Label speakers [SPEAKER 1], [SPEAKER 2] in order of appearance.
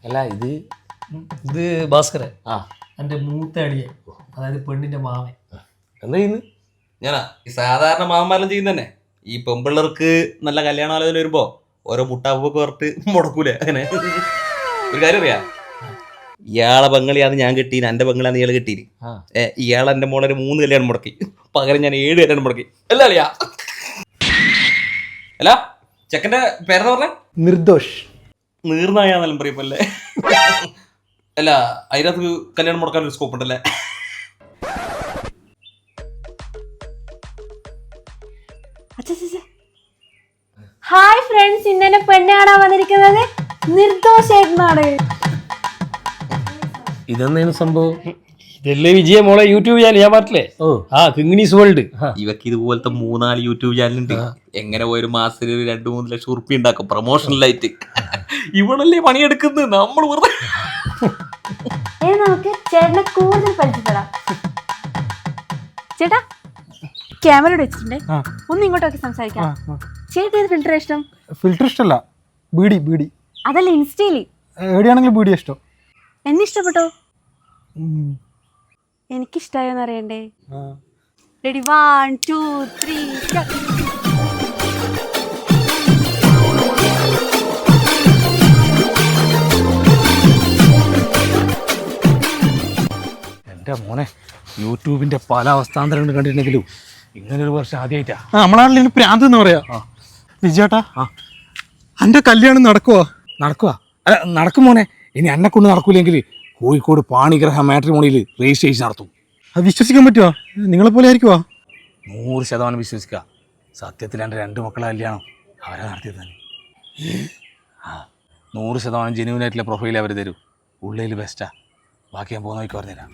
[SPEAKER 1] അല്ല ഇത്
[SPEAKER 2] ഇത് ഭാസ്കരൻ
[SPEAKER 1] ആ
[SPEAKER 2] എൻ്റെ മൂത്ത അടിയൻ, അതായത് പെണ്ണിന്റെ മാമൻ.
[SPEAKER 1] എന്താ ചെയ്യുന്നു?
[SPEAKER 3] ഞാനാ ഈ സാധാരണ മാമന്മാരെല്ലാം ചെയ്യുന്ന തന്നെ. ഈ പെമ്പിള്ളേർക്ക് നല്ല കല്യാണാലോചന വരുമ്പോ ഓരോ മുട്ടാപ്പൊക്കെ വറുത്ത് മുടക്കൂലേ അങ്ങനെ. ഒരു കാര്യം അറിയാ, ഇയാളെ ബംഗളിയാന്ന് ഞാൻ കെട്ടീന്, എന്റെ ബംഗളിയാന്ന് ഇയാള് കെട്ടീന്. ഇയാളെ എന്റെ മോളെ 3 കല്യാണം മുടക്കി, പകരം ഞാൻ 7 കല്യാണം മുടക്കി. അല്ല അളിയാ, അല്ല ചെക്കന്റെ പേരെന്ന് പറഞ്ഞേ?
[SPEAKER 4] നിർദോഷ്.
[SPEAKER 3] നീർനായാന്നെല്ലാം പറയപ്പല്ലേ. അല്ല അതിനകത്ത് കല്യാണം മുടക്കാൻ ഒരു സ്കോപ്പ് ഉണ്ടല്ലേ?
[SPEAKER 5] ഹായ് ഫ്രണ്ട്സ്, ഇന്നെ പെണ്ണ് കാണാൻ വന്നിരിക്കുന്നത് നിർദോഷായിട്ടാണ്.
[SPEAKER 1] ഇതെന്നേನು സംഭവം?
[SPEAKER 2] ഇതല്ലേ വിജയ മോളെ യൂട്യൂബ് ചാനൽ, ഞാൻ പറഞ്ഞില്ലേ? ആ കിങ്ണീസ് വേൾഡ്.
[SPEAKER 3] ഇവക്ക് ഇതുപോലത്തെ 3-4 യൂട്യൂബ് ചാനലുണ്ട്. എങ്ങനെ പോയൊരു മാസത്തിൽ 2-3 ലക്ഷം ഉറുപ്പിക ഉണ്ടാക്കും പ്രൊമോഷണലായിട്ട്. ഇവളല്ലേ പണിയെടുക്കുന്നത്, നമ്മൾ വെറുതെ.
[SPEAKER 5] നമുക്ക് ചേട്ടനെ കൂടുതൽ പരിചയപ്പെടാം. ചേട്ടാ ക്യാമറ വെച്ചിട്ടുണ്ടേ, ഒന്ന് ഇങ്ങോട്ടൊക്കെ സംസാരിക്കാം. ചേട്ടാ ഏത് ഫിൽറ്റർ ഇഷ്ടം?
[SPEAKER 4] ഫിൽറ്റർ ഇഷ്ടമല്ല, ബീഡി. ബീഡി
[SPEAKER 5] അതല്ല, ഇൻസ്റ്റയില്
[SPEAKER 4] എവിടെയാണെങ്കിലും ബീഡി ഇഷ്ടം.
[SPEAKER 5] എന്നെ ഇഷ്ടപ്പെട്ടോ? എനിക്കിഷ്ടായോന്ന് അറിയണ്ടേ? റെഡി, 1 2 3
[SPEAKER 1] എൻ്റെ മോനെ, യൂട്യൂബിന്റെ പല അവസ്ഥാന്തരങ്ങൾ കണ്ടിട്ടുണ്ടെങ്കിലും ഇങ്ങനൊരു വർഷം ആദ്യമായിട്ടാ.
[SPEAKER 4] നമ്മളാണെങ്കിൽ പ്രാന്ത് എന്ന് പറയാ. വിജയേട്ടാ, എന്റെ കല്യാണം നടക്കുവാ?
[SPEAKER 1] അല്ല നടക്കും മോനെ. ഇനി എന്നെ കൊണ്ട് നടക്കൂലെങ്കിൽ കോഴിക്കോട് പാണിഗ്രഹ മാട്രിമോണിയിൽ രജിസ്ട്രേഷൻ നടത്തും.
[SPEAKER 4] അത് വിശ്വസിക്കാൻ പറ്റുമോ? നിങ്ങളെപ്പോലെ ആയിരിക്കുവാ?
[SPEAKER 1] 100% വിശ്വസിക്കുക. സത്യത്തിൽ എൻ്റെ 2 മക്കളെ കല്യാണം അവരെ നടത്തിയത് തന്നെ. 100% ജെന്യൂനായിട്ടുള്ള പ്രൊഫൈൽ അവർ തരൂ. ഉള്ളിൽ ബെസ്റ്റാ. ബാക്കി ഞാൻ പോകുന്ന വഴിക്ക് പറഞ്ഞുതരാം.